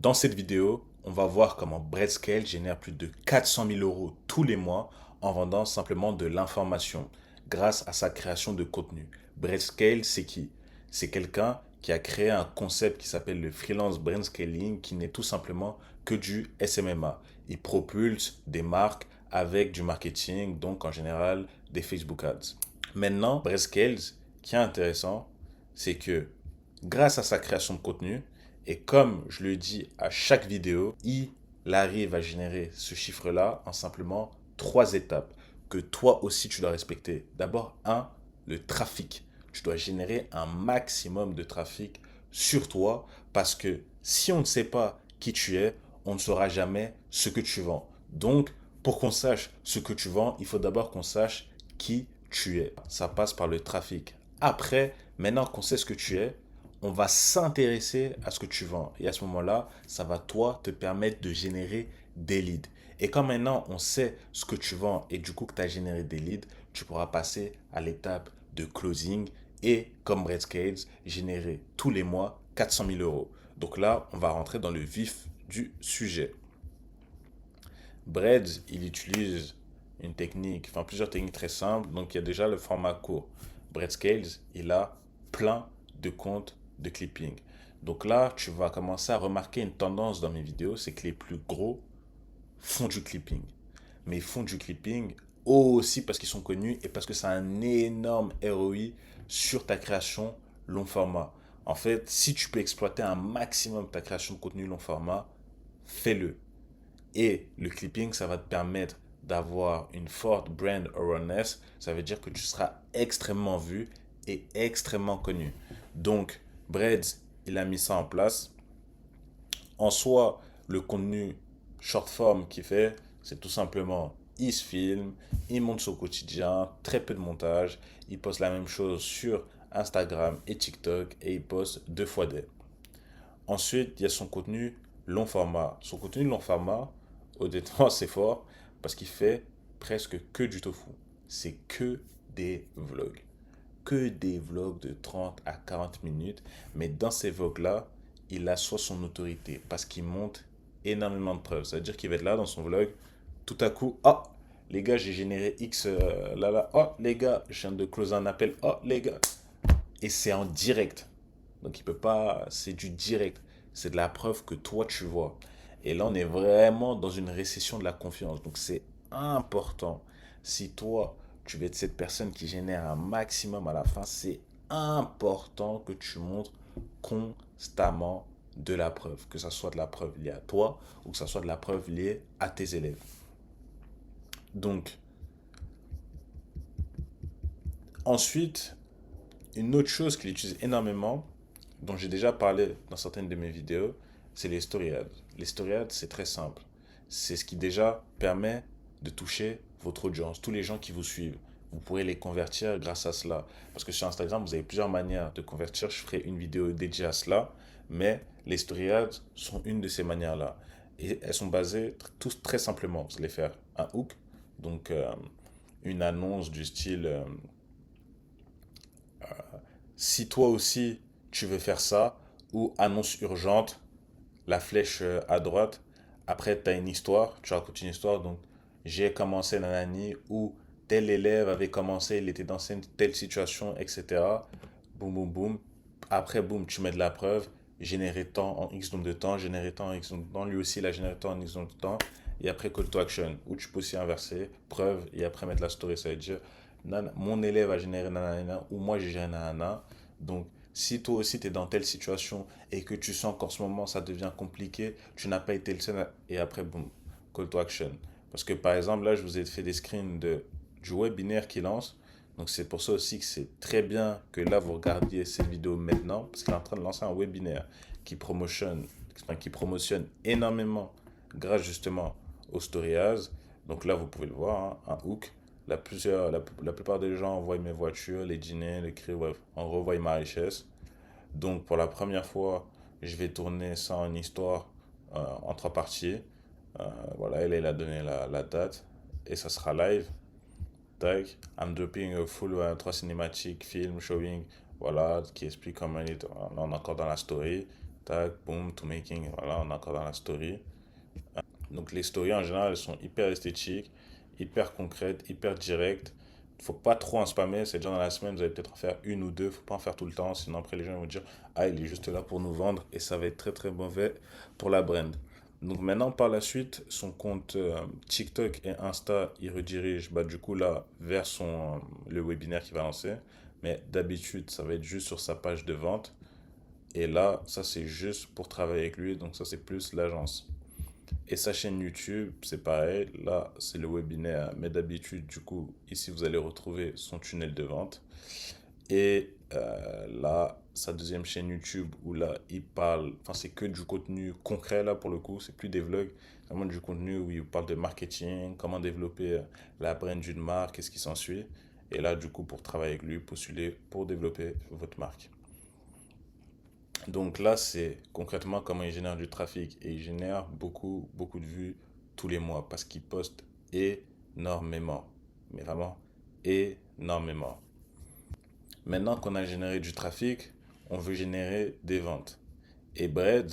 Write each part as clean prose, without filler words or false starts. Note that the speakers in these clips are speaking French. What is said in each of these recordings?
Dans cette vidéo, on va voir comment Breadscale génère plus de 400 000 euros tous les mois en vendant simplement de l'information grâce à sa création de contenu. Breadscale, c'est qui? C'est quelqu'un qui a créé un concept qui s'appelle le freelance brand scaling qui n'est tout simplement que du SMMA. Il propulse des marques avec du marketing, donc en général des Facebook Ads. Maintenant, Breadscale, qui est intéressant, c'est que grâce à sa création de contenu, et comme je le dis à chaque vidéo, il arrive à générer ce chiffre-là en simplement trois étapes que toi aussi tu dois respecter. D'abord, un, le trafic. Tu dois générer un maximum de trafic sur toi parce que si on ne sait pas qui tu es, on ne saura jamais ce que tu vends. Donc, pour qu'on sache ce que tu vends, il faut d'abord qu'on sache qui tu es. Ça passe par le trafic. Après, maintenant qu'on sait ce que tu es, on va s'intéresser à ce que tu vends. Et à ce moment-là, ça va toi te permettre de générer des leads. Et quand maintenant on sait ce que tu vends et du coup que tu as généré des leads, tu pourras passer à l'étape de closing et comme Breadscale, générer tous les mois 400 000 euros. Donc là, on va rentrer dans le vif du sujet. Breads, il utilise une technique, enfin plusieurs techniques très simples. Donc il y a déjà le format court. Breadscale, il a plein de comptes de clipping. Donc là, tu vas commencer à remarquer une tendance dans mes vidéos, c'est que les plus gros font du clipping. Mais ils font du clipping aussi parce qu'ils sont connus et parce que ça a un énorme ROI sur ta création long format. En fait, si tu peux exploiter un maximum ta création de contenu long format, fais-le. Et le clipping, ça va te permettre d'avoir une forte brand awareness. Ça veut dire que tu seras extrêmement vu et extrêmement connu. Donc, Breads, il a mis ça en place. En soi, le contenu short form qu'il fait, c'est tout simplement, il se filme, il montre son quotidien, très peu de montage. Il poste la même chose sur Instagram et TikTok et il poste 2 fois day. Ensuite, il y a son contenu long format. Son contenu long format, honnêtement, c'est fort parce qu'il fait presque que du tofu. C'est que des vlogs. Que des vlogs de 30 à 40 minutes. Mais dans ces vlogs-là, il assoit son autorité parce qu'il montre énormément de preuves. Ça veut dire qu'il va être là dans son vlog. Tout à coup, oh, les gars, j'ai généré X là. Oh, les gars, je viens de closer un appel. Oh, les gars. Et c'est en direct. Donc il peut pas, c'est du direct. C'est de la preuve que toi tu vois. Et là, on est vraiment dans une récession de la confiance. Donc c'est important. Si toi, tu veux être cette personne qui génère un maximum à la fin, c'est important que tu montres constamment de la preuve. Que ce soit de la preuve liée à toi ou que ce soit de la preuve liée à tes élèves. Donc, ensuite, une autre chose qu'il utilise énormément, dont j'ai déjà parlé dans certaines de mes vidéos, c'est les story ads. Les story ads, c'est très simple. C'est ce qui déjà permet de toucher votre audience, tous les gens qui vous suivent. Vous pourrez les convertir grâce à cela. Parce que sur Instagram, vous avez plusieurs manières de convertir. Je ferai une vidéo dédiée à cela. Mais les story ads sont une de ces manières-là. Et elles sont basées tous très simplement. Vous allez faire un hook, donc une annonce du style si toi aussi tu veux faire ça, ou annonce urgente, la flèche à droite, après tu as une histoire, tu racontes une histoire, donc j'ai commencé nanani, ou tel élève avait commencé, il était dans telle situation, etc. Boum, boum, boum. Après, boum, tu mets de la preuve, générer temps en X nombre de temps, générer temps en X nombre de temps, lui aussi il a généré temps en X nombre de temps, et après call to action, ou tu peux aussi inverser, preuve, et après mettre la story, ça veut dire, mon élève a généré nanana, ou moi j'ai généré nanana, donc si toi aussi tu es dans telle situation et que tu sens qu'en ce moment ça devient compliqué, tu n'as pas été le seul, et après, boum, call to action. Parce que par exemple, là, je vous ai fait des screens du webinaire qu'il lance. Donc c'est pour ça aussi que c'est très bien que là, vous regardiez cette vidéo maintenant, parce qu'il est en train de lancer un webinaire qui promotionne énormément grâce justement aux story ads. Donc là, vous pouvez le voir, hein, un hook. La plupart des gens envoient mes voitures, les dîners, les cris, bref, on revoit ma richesse. Donc pour la première fois, je vais tourner ça en histoire en 3 parties. Voilà, et là, il a donné la date et ça sera live. Tac, I'm dropping a full 3 cinématiques, film, showing, voilà, qui explique comment on est encore dans la story. tac, boom, to making, voilà, on est encore dans la story. Donc les stories en général, elles sont hyper esthétiques, hyper concrètes, hyper directes. Faut pas trop en spammer, c'est déjà dans la semaine, vous allez peut-être en faire une ou deux, faut pas en faire tout le temps, sinon après les gens vont dire, ah, il est juste là pour nous vendre et ça va être très très mauvais pour la brand. Donc maintenant, par la suite, son compte TikTok et Insta, il redirige bah, du coup là vers le webinaire qu'il va lancer. Mais d'habitude, ça va être juste sur sa page de vente. Et là, ça c'est juste pour travailler avec lui, donc ça c'est plus l'agence. Et sa chaîne YouTube, c'est pareil. Là, c'est le webinaire. Mais d'habitude, du coup, ici, vous allez retrouver son tunnel de vente. Et là, sa deuxième chaîne YouTube où là, il parle, enfin, c'est que du contenu concret là pour le coup, c'est plus des vlogs, c'est vraiment du contenu où il parle de marketing, comment développer la brand d'une marque, qu'est-ce qui s'ensuit. Et là, du coup, pour travailler avec lui, postuler pour développer votre marque. Donc là, c'est concrètement comment il génère du trafic. Et il génère beaucoup, beaucoup de vues tous les mois parce qu'il poste énormément. Mais vraiment énormément. Maintenant qu'on a généré du trafic, on veut générer des ventes. Et Bread,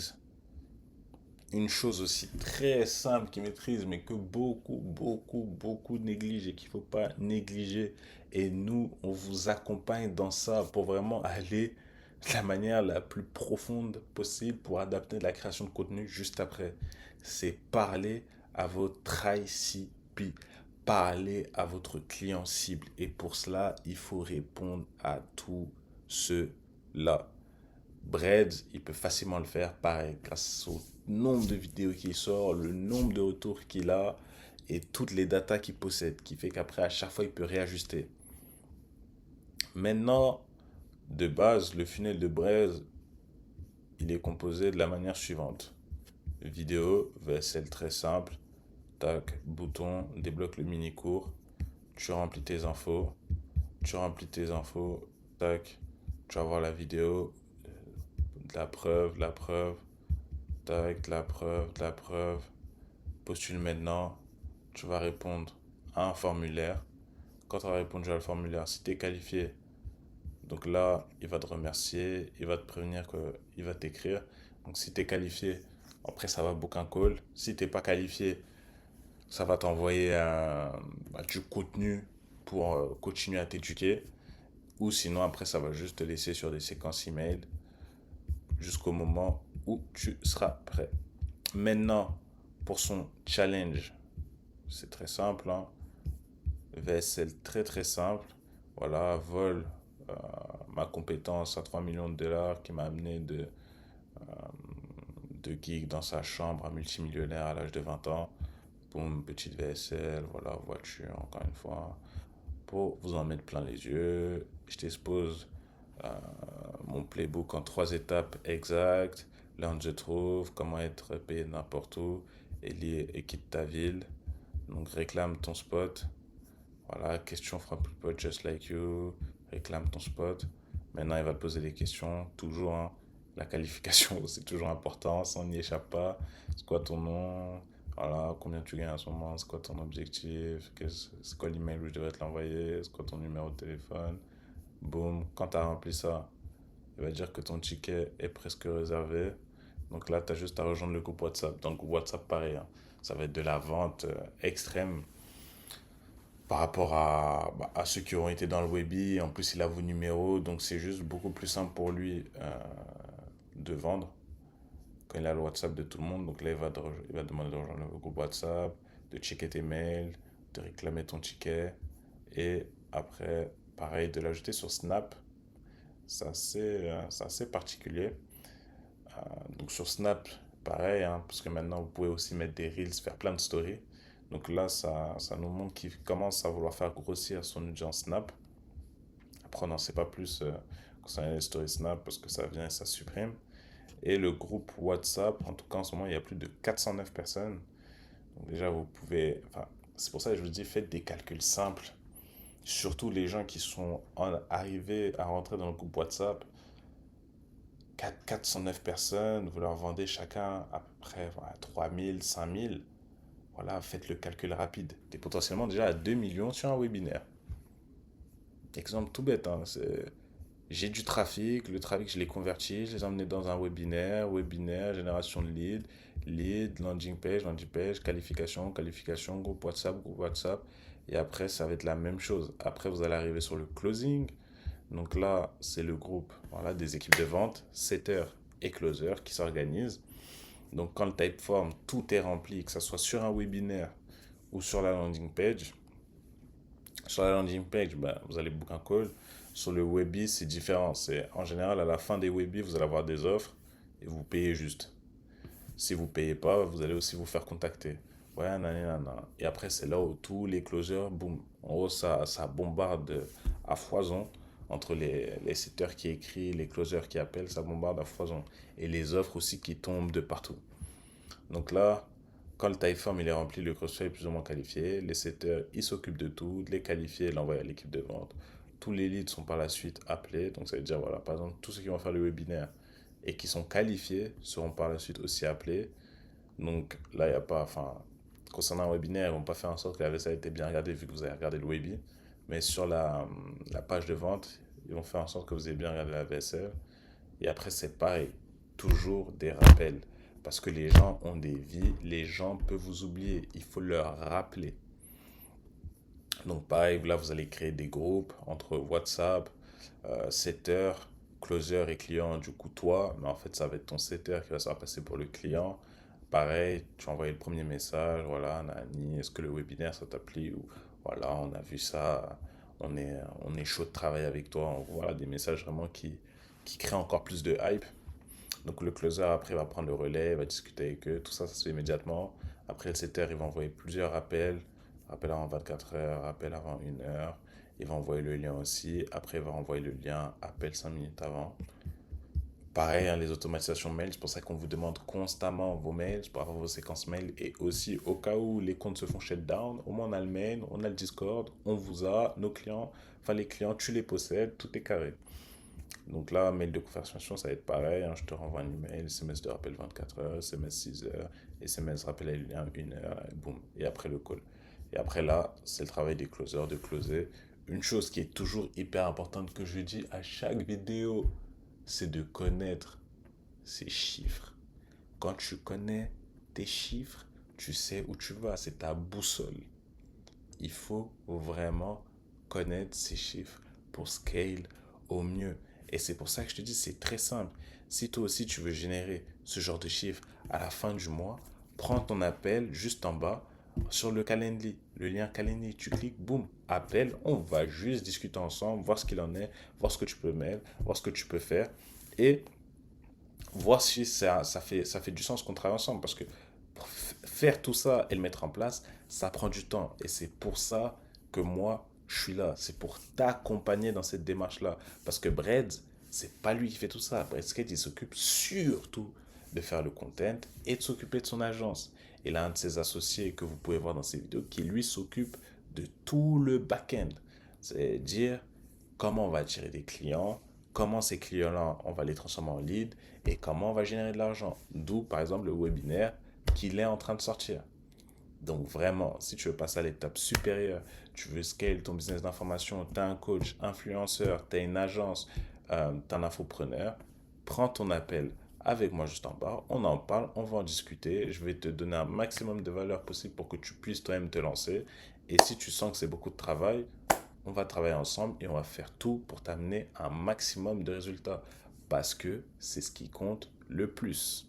une chose aussi très simple qu'il maîtrise, mais que beaucoup, beaucoup, beaucoup négligent et qu'il ne faut pas négliger. Et nous, on vous accompagne dans ça pour vraiment aller de la manière la plus profonde possible pour adapter la création de contenu juste après. C'est parler à votre ICP, parler à votre client cible. Et pour cela, il faut répondre à tout cela. Bread, il peut facilement le faire, pareil, grâce au nombre de vidéos qu'il sort, le nombre de retours qu'il a et toutes les datas qu'il possède, qui fait qu'après, à chaque fois, il peut réajuster. Maintenant, de base, le funnel de Bread, il est composé de la manière suivante. Vidéo, VSL très simple, tac, bouton, débloque le mini-cours, tu remplis tes infos, tac, tu vas voir la vidéo, de la preuve, tac, de la preuve. Postule maintenant. Tu vas répondre à un formulaire. Quand tu auras répondu à le formulaire, si tu es qualifié, donc là, il va te remercier, il va te prévenir qu'il va t'écrire. Donc si tu es qualifié, après ça va book un call. Si tu n'es pas qualifié, ça va t'envoyer du contenu pour continuer à t'éduquer. Ou sinon, après, ça va juste te laisser sur des séquences email jusqu'au moment où tu seras prêt. Maintenant, pour son challenge, c'est très simple, hein. VSL très très simple. Voilà, vol ma compétence à 3 millions de dollars qui m'a amené de geek dans sa chambre à multimillionnaire à l'âge de 20 ans. Boum, petite VSL, voilà, voiture, encore une fois. Pour vous en mettre plein les yeux, je t'expose euh, mon playbook en 3 étapes exactes. Là, on se trouve, comment être payé n'importe où, et quitte ta ville. Donc, réclame ton spot. Voilà, question from people just like you. Réclame ton spot. Maintenant, il va te poser des questions. Toujours, hein. La qualification, c'est toujours important. Ça, on n'y échappe pas. C'est quoi ton nom? Voilà, combien tu gagnes en ce moment? C'est quoi ton objectif? C'est quoi l'email où je devrais te l'envoyer? C'est quoi ton numéro de téléphone? Boum. Quand tu as rempli ça, il va dire que ton ticket est presque réservé. Donc là, tu as juste à rejoindre le groupe WhatsApp. Donc, WhatsApp, pareil, hein. Ça va être de la vente extrême par rapport à ceux qui auront été dans le Webi. En plus, il a vos numéros, donc c'est juste beaucoup plus simple pour lui de vendre quand il a le WhatsApp de tout le monde. Donc là, il va demander de rejoindre le groupe WhatsApp, de checker tes mails, de réclamer ton ticket. Et après, pareil, de l'ajouter sur Snap. C'est assez particulier. Donc sur Snap, pareil, hein, parce que maintenant, vous pouvez aussi mettre des Reels, faire plein de stories. Donc là, ça nous montre qu'il commence à vouloir faire grossir son audience Snap. Après, on n'en sait pas plus concernant les stories Snap parce que ça vient et ça supprime. Et le groupe WhatsApp, en tout cas en ce moment, il y a plus de 409 personnes. Donc déjà, vous pouvez... Enfin, c'est pour ça que je vous dis, faites des calculs simples. Surtout les gens qui sont arrivés à rentrer dans le groupe WhatsApp. 409 personnes, vous leur vendez chacun à peu près voilà, 3000, 5000. Voilà, faites le calcul rapide. Tu es potentiellement déjà à 2 millions sur un webinaire. Exemple tout bête, hein, J'ai du trafic, le trafic, je l'ai converti, je les ai emmenés dans un webinaire, génération de lead, landing page, qualification, groupe WhatsApp. Et après, ça va être la même chose. Après, vous allez arriver sur le closing. Donc là, c'est le groupe, voilà, des équipes de vente, setter et closer qui s'organisent. Donc quand le typeform, tout est rempli, que ce soit sur un webinaire ou sur la landing page, sur la landing page, ben, vous allez book un call. Sur le Webi, c'est différent. C'est, en général, à la fin des Webi, vous allez avoir des offres et vous payez juste. Si vous payez pas, vous allez aussi vous faire contacter. Ouais, nanana. Et après, c'est là où tous les closers, boum. En gros, ça bombarde à foison entre les setters qui écrivent, les closers qui appellent, ça bombarde à foison. Et les offres aussi qui tombent de partout. Donc là, quand le Typeform il est rempli, le cross est plus ou moins qualifié. Les setters, ils s'occupent de tout, de les qualifier et l'envoyer à l'équipe de vente. Tous les leads sont par la suite appelés. Donc ça veut dire, voilà, par exemple, tous ceux qui vont faire le webinaire et qui sont qualifiés seront par la suite aussi appelés. Donc là, il n'y a pas, enfin, concernant un webinaire, ils ne vont pas faire en sorte que la vaisselle ait été bien regardée vu que vous avez regardé le webi. Mais sur la page de vente, ils vont faire en sorte que vous ayez bien regardé la vaisselle. Et après, c'est pareil, toujours des rappels. Parce que les gens ont des vies, les gens peuvent vous oublier. Il faut leur rappeler. Donc pareil, là, vous allez créer des groupes entre WhatsApp, setter, closer et client. Du coup, toi, mais en fait, ça va être ton setter qui va se faire passer pour le client. Pareil, tu envoies le premier message, voilà, Nani, est-ce que le webinaire, ça t'applique ou voilà, on a vu ça, on est chaud de travailler avec toi. Voilà, des messages vraiment qui créent encore plus de hype. Donc le closer après va prendre le relais, il va discuter avec eux, tout ça, ça se fait immédiatement. Après le setter, il va envoyer plusieurs rappels, rappel avant 24 heures, rappel avant 1 heure. Il va envoyer le lien aussi, après il va envoyer le lien, appel 5 minutes avant. Pareil, hein, les automatisations mail, c'est pour ça qu'on vous demande constamment vos mails pour avoir vos séquences mail. Et aussi, au cas où les comptes se font shutdown, au moins on a le mail, on a le Discord, on vous a, nos clients, enfin les clients, tu les possèdes, tout est carré. Donc là, mail de confirmation, ça va être pareil, hein, je te renvoie un email, SMS de rappel 24 heures, SMS 6 heures, SMS rappel à 1 heure, et boum, et après le call. Et après là, c'est le travail des closers de closer. Une chose qui est toujours hyper importante que je dis à chaque vidéo, c'est de connaître ces chiffres. Quand tu connais tes chiffres, tu sais où tu vas, c'est ta boussole. Il faut vraiment connaître ces chiffres pour scale au mieux. Et c'est pour ça que je te dis, c'est très simple. Si toi aussi tu veux générer ce genre de chiffres à la fin du mois, prends ton appel juste en bas sur le Calendly. Le lien Calendly, tu cliques, boum, appel. On va juste discuter ensemble, voir ce qu'il en est, voir ce que tu peux mettre, voir ce que tu peux faire. Et voir si ça fait du sens qu'on travaille ensemble. Parce que pour faire tout ça et le mettre en place, ça prend du temps. Et c'est pour ça que moi, je suis là. C'est pour t'accompagner dans cette démarche-là. Parce que Bread, c'est pas lui qui fait tout ça. Breadscape, il s'occupe surtout de faire le content et de s'occuper de son agence. Et là, un de ses associés que vous pouvez voir dans ces vidéos, qui lui s'occupe de tout le back-end. C'est-à-dire comment on va attirer des clients, comment ces clients-là, on va les transformer en lead et comment on va générer de l'argent. D'où, par exemple, le webinaire qu'il est en train de sortir. Donc vraiment, si tu veux passer à l'étape supérieure, tu veux scale ton business d'information, tu as un coach, influenceur, tu as une agence, tu es un infopreneur, prends ton appel avec moi juste en bas, on en parle, on va en discuter, je vais te donner un maximum de valeur possible pour que tu puisses toi-même te lancer. Et si tu sens que c'est beaucoup de travail, on va travailler ensemble et on va faire tout pour t'amener un maximum de résultats parce que c'est ce qui compte le plus.